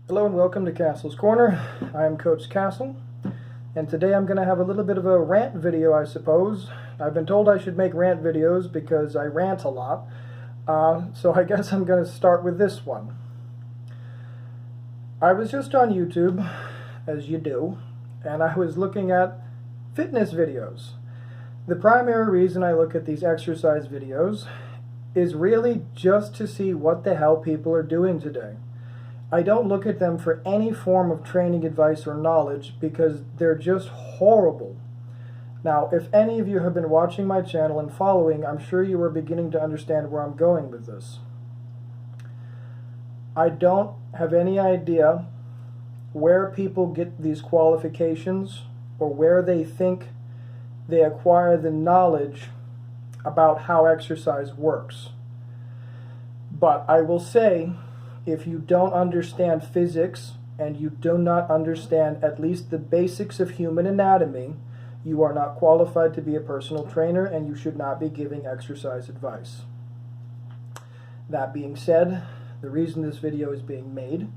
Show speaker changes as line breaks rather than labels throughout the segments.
Hello and welcome to Castle's Corner. I am Coach Castle, and today I'm going to have a little bit of a rant video, I suppose. I've been told I should make rant videos because I rant a lot, so I guess I'm going to start with this one. I was just on YouTube, as you do, and I was looking at fitness videos. The primary reason I look at these exercise videos is really just to see what the hell people are doing today. I don't look at them for any form of training advice or knowledge because they're just horrible. Now, if any of you have been watching my channel and following, I'm sure you are beginning to understand where I'm going with this. I don't have any idea where people get these qualifications or where they think they acquire the knowledge about how exercise works. But I will say, if you don't understand physics and you do not understand at least the basics of human anatomy, you are not qualified to be a personal trainer and you should not be giving exercise advice. That being said, the reason this video is being made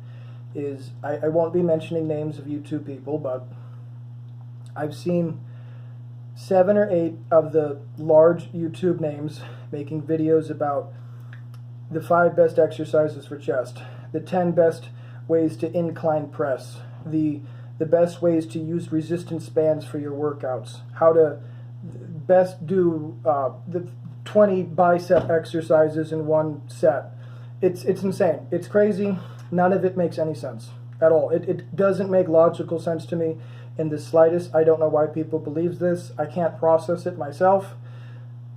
is I won't be mentioning names of YouTube people, but I've seen 7 or 8 of the large YouTube names making videos about the 5 best exercises for chest, the 10 best ways to incline press, the best ways to use resistance bands for your workouts, how to best do the 20 bicep exercises in one set. It's insane. It's crazy. None of it makes any sense at all. It doesn't make logical sense to me in the slightest. I don't know why people believe this. I can't process it myself.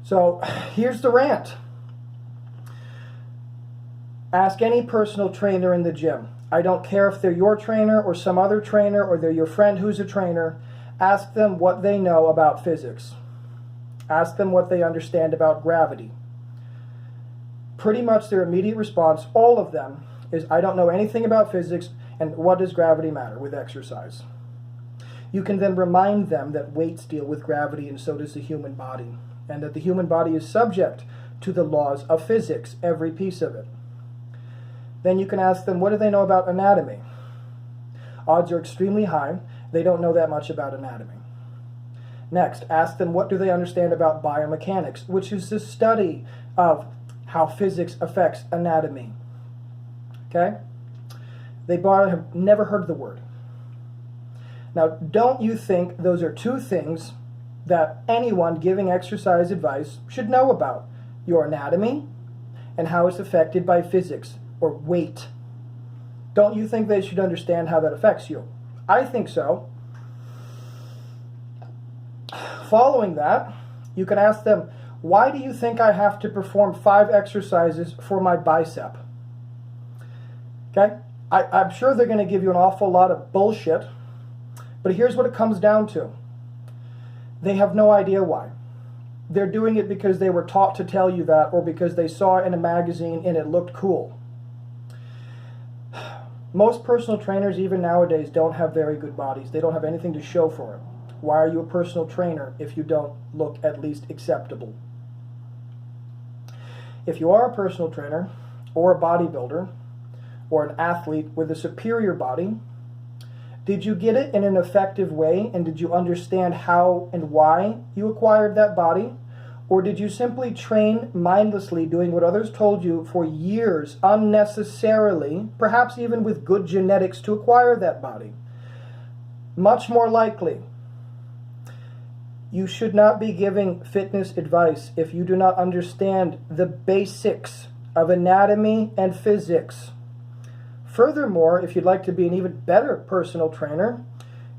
So here's the rant. Ask any personal trainer in the gym. I don't care if they're your trainer or some other trainer or they're your friend who's a trainer. Ask them what they know about physics. Ask them what they understand about gravity. Pretty much their immediate response, all of them, is I don't know anything about physics and what does gravity matter with exercise. You can then remind them that weights deal with gravity and so does the human body, and that the human body is subject to the laws of physics, every piece of it. Then you can ask them, what do they know about anatomy? Odds are extremely high. They don't know that much about anatomy. Next, ask them, what do they understand about biomechanics, which is the study of how physics affects anatomy. Okay? They have never heard the word. Now, don't you think those are 2 things that anyone giving exercise advice should know about? Your anatomy and how it's affected by physics or weight. Don't you think they should understand how that affects you? I think so. Following that, you can ask them, why do you think I have to perform 5 exercises for my bicep? Okay? I'm sure they're going to give you an awful lot of bullshit, but here's what it comes down to. They have no idea why. They're doing it because they were taught to tell you that or because they saw it in a magazine and it looked cool. Most personal trainers, even nowadays, don't have very good bodies. They don't have anything to show for it. Why are you a personal trainer if you don't look at least acceptable? If you are a personal trainer or a bodybuilder or an athlete with a superior body, did you get it in an effective way and did you understand how and why you acquired that body? Or did you simply train mindlessly doing what others told you for years unnecessarily, perhaps even with good genetics to acquire that body? Much more likely, you should not be giving fitness advice if you do not understand the basics of anatomy and physics. Furthermore, if you'd like to be an even better personal trainer,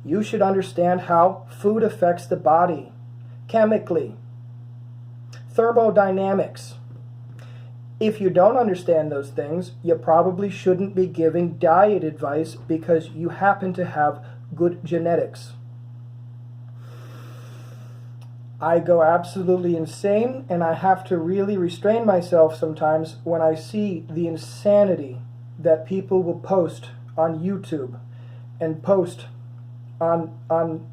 you should understand how food affects the body, chemically, thermodynamics. If you don't understand those things, you probably shouldn't be giving diet advice because you happen to have good genetics. I go absolutely insane, and I have to really restrain myself sometimes when I see the insanity that people will post on YouTube and post on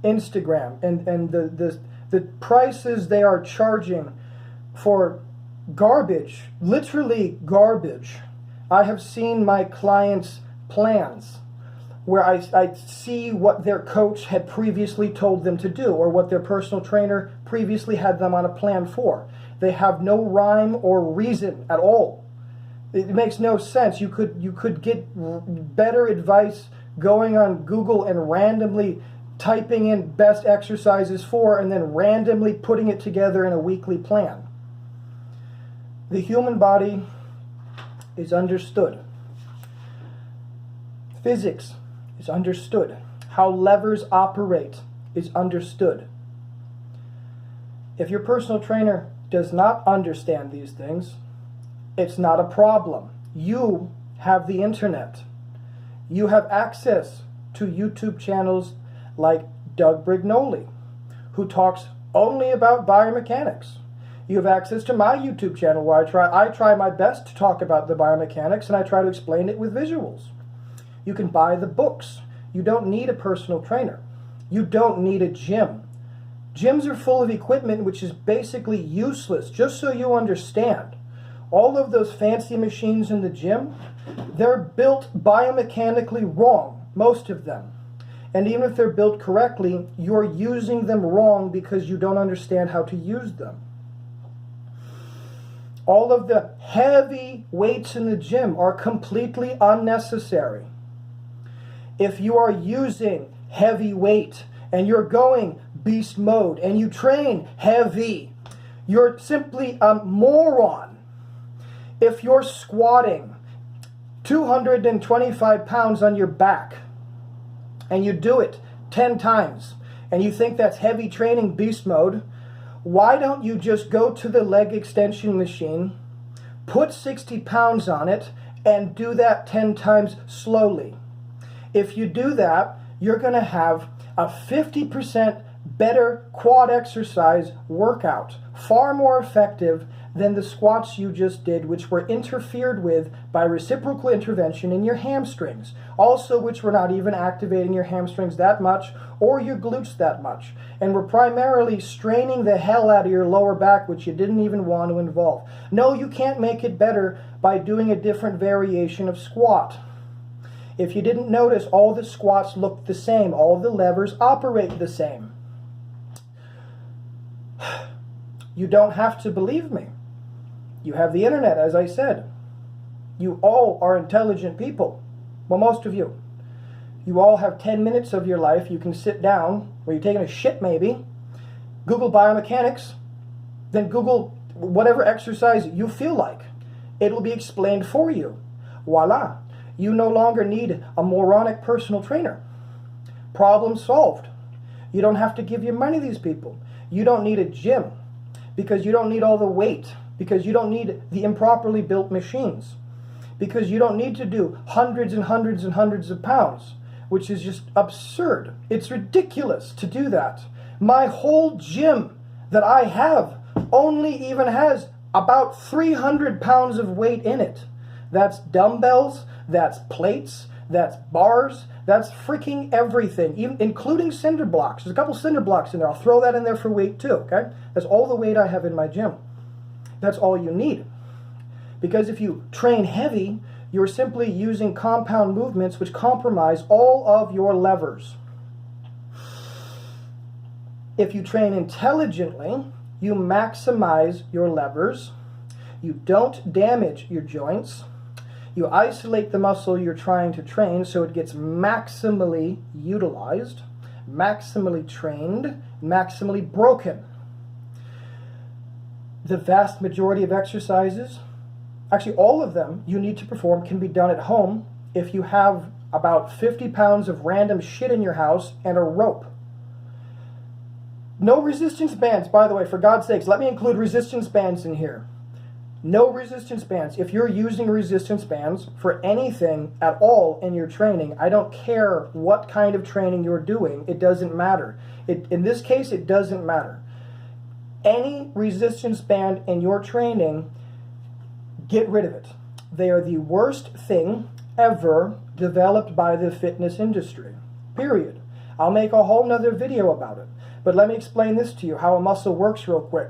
Instagram and the prices they are charging for garbage, literally garbage. I have seen my clients' plans where I see what their coach had previously told them to do, or what their personal trainer previously had them on a plan for. They have no rhyme or reason at all. It makes no sense. You could get better advice going on Google and randomly typing in best exercises for, and then randomly putting it together in a weekly plan. The human body is understood. Physics is understood. How levers operate is understood. If your personal trainer does not understand these things, it's not a problem. You have the internet. You have access to YouTube channels like Doug Brignoli, who talks only about biomechanics. You have access to my YouTube channel where I try my best to talk about the biomechanics, and I try to explain it with visuals. You can buy the books. You don't need a personal trainer. You don't need a gym. Gyms are full of equipment which is basically useless, just so you understand. All of those fancy machines in the gym, they're built biomechanically wrong, most of them. And even if they're built correctly, you're using them wrong because you don't understand how to use them. All of the heavy weights in the gym are completely unnecessary. If you are using heavy weight and you're going beast mode and you train heavy, you're simply a moron. If you're squatting 225 pounds on your back and you do it 10 times and you think that's heavy training beast mode, why don't you just go to the leg extension machine, put 60 pounds on it, and do that 10 times slowly? If you do that, you're going to have a 50% better quad exercise workout, far more effective than the squats you just did, which were interfered with by reciprocal intervention in your hamstrings, also which were not even activating your hamstrings that much or your glutes that much, and were primarily straining the hell out of your lower back, which you didn't even want to involve. No, you can't make it better by doing a different variation of squat. If you didn't notice, all the squats look the same. All the levers operate the same. You don't have to believe me. You have the internet, as I said. You all are intelligent people. Well, most of you. You all have 10 minutes of your life. You can sit down, or you're taking a shit maybe, Google biomechanics, then Google whatever exercise you feel like. It will be explained for you. Voila. You no longer need a moronic personal trainer. Problem solved. You don't have to give your money to these people. You don't need a gym because you don't need all the weight, because you don't need the improperly built machines, because you don't need to do hundreds and hundreds and hundreds of pounds, which is just absurd. It's ridiculous to do that. My whole gym that I have only even has about 300 pounds of weight in it. That's dumbbells, that's plates, that's bars, that's freaking everything, even including cinder blocks. There's a couple cinder blocks in there. I'll throw that in there for weight too, okay? That's all the weight I have in my gym. That's all you need. Because if you train heavy, you're simply using compound movements which compromise all of your levers. If you train intelligently, you maximize your levers, you don't damage your joints, you isolate the muscle you're trying to train so it gets maximally utilized, maximally trained, maximally broken. The vast majority of exercises, actually all of them you need to perform, can be done at home if you have about 50 pounds of random shit in your house and a rope. No resistance bands, by the way, for God's sakes. Let me include resistance bands in here. No resistance bands. If you're using resistance bands for anything at all in your training, I don't care what kind of training you're doing, it doesn't matter. In this case, it doesn't matter. Any resistance band in your training, get rid of it. They are the worst thing ever developed by the fitness industry. Period. I'll make a whole nother video about it. But let me explain this to you, how a muscle works real quick.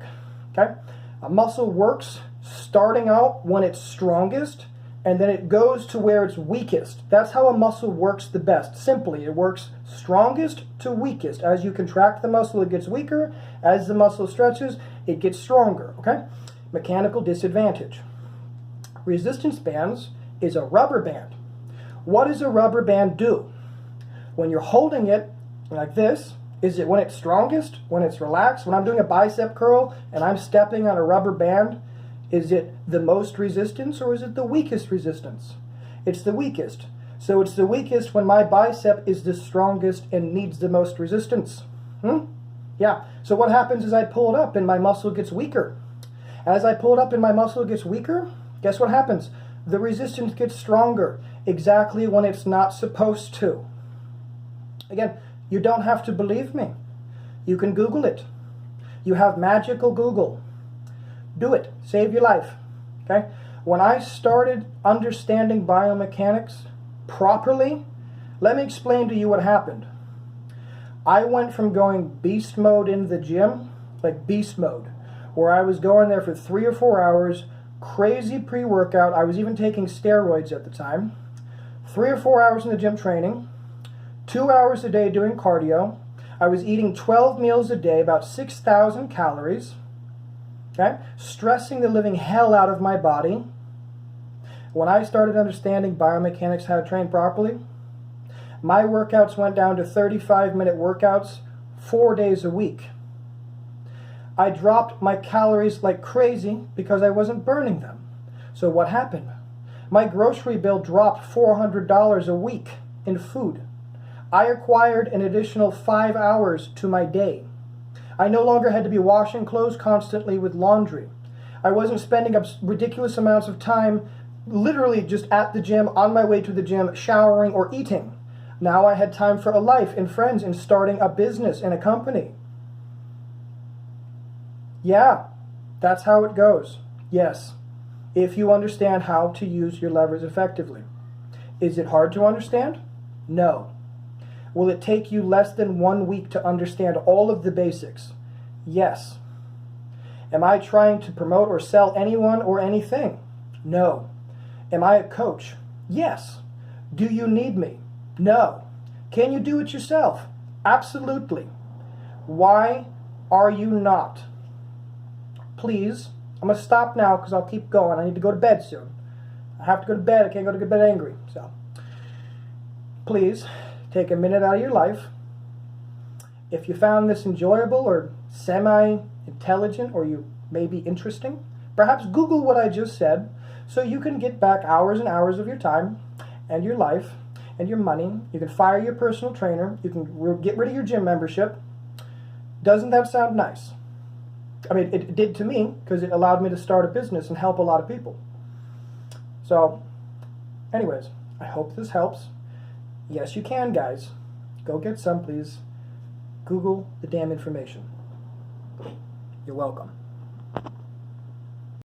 Okay? A muscle works starting out when it's strongest, and then it goes to where it's weakest. That's how a muscle works the best. Simply, it works strongest to weakest. As you contract the muscle, it gets weaker. As the muscle stretches, it gets stronger, okay? Mechanical disadvantage. Resistance bands is a rubber band. What does a rubber band do? When you're holding it like this, is it when it's strongest, when it's relaxed? When I'm doing a bicep curl and I'm stepping on a rubber band, is it the most resistance or is it the weakest resistance? It's the weakest. So it's the weakest when my bicep is the strongest and needs the most resistance. Yeah. So what happens is I pull it up and my muscle gets weaker. As I pull it up and my muscle gets weaker, guess what happens? The resistance gets stronger exactly when it's not supposed to. Again, you don't have to believe me. You can Google it. You have magical Google. Do it. Save your life. Okay? When I started understanding biomechanics properly, let me explain to you what happened. I went from going beast mode in the gym, like beast mode, where I was going there for 3 or 4 hours, crazy pre-workout. I was even taking steroids at the time. 3 or 4 hours in the gym training, 2 hours a day doing cardio. I was eating 12 meals a day, about 6,000 calories. Okay? Stressing the living hell out of my body. When I started understanding biomechanics, how to train properly, my workouts went down to 35-minute workouts 4 days a week. I dropped my calories like crazy because I wasn't burning them. So what happened? My grocery bill dropped $400 a week in food. I acquired an additional 5 hours to my day. I no longer had to be washing clothes constantly with laundry. I wasn't spending up ridiculous amounts of time literally just at the gym, on my way to the gym, showering or eating. Now I had time for a life and friends and starting a business and a company. Yeah, that's how it goes. Yes, if you understand how to use your levers effectively. Is it hard to understand? No. Will it take you less than 1 week to understand all of the basics? Yes. Am I trying to promote or sell anyone or anything? No. Am I a coach? Yes. Do you need me? No. Can you do it yourself? Absolutely. Why are you not? Please, I'm going to stop now because I'll keep going. I need to go to bed soon. I have to go to bed. I can't go to bed angry. So, please, take a minute out of your life. If you found this enjoyable or semi-intelligent or you may be interesting, perhaps Google what I just said so you can get back hours and hours of your time and your life and your money. You can fire your personal trainer. You can get rid of your gym membership. Doesn't that sound nice? I mean, it did to me because it allowed me to start a business and help a lot of people. So, anyways, I hope this helps. Yes, you can, guys. Go get some, please. Google the damn information. You're welcome.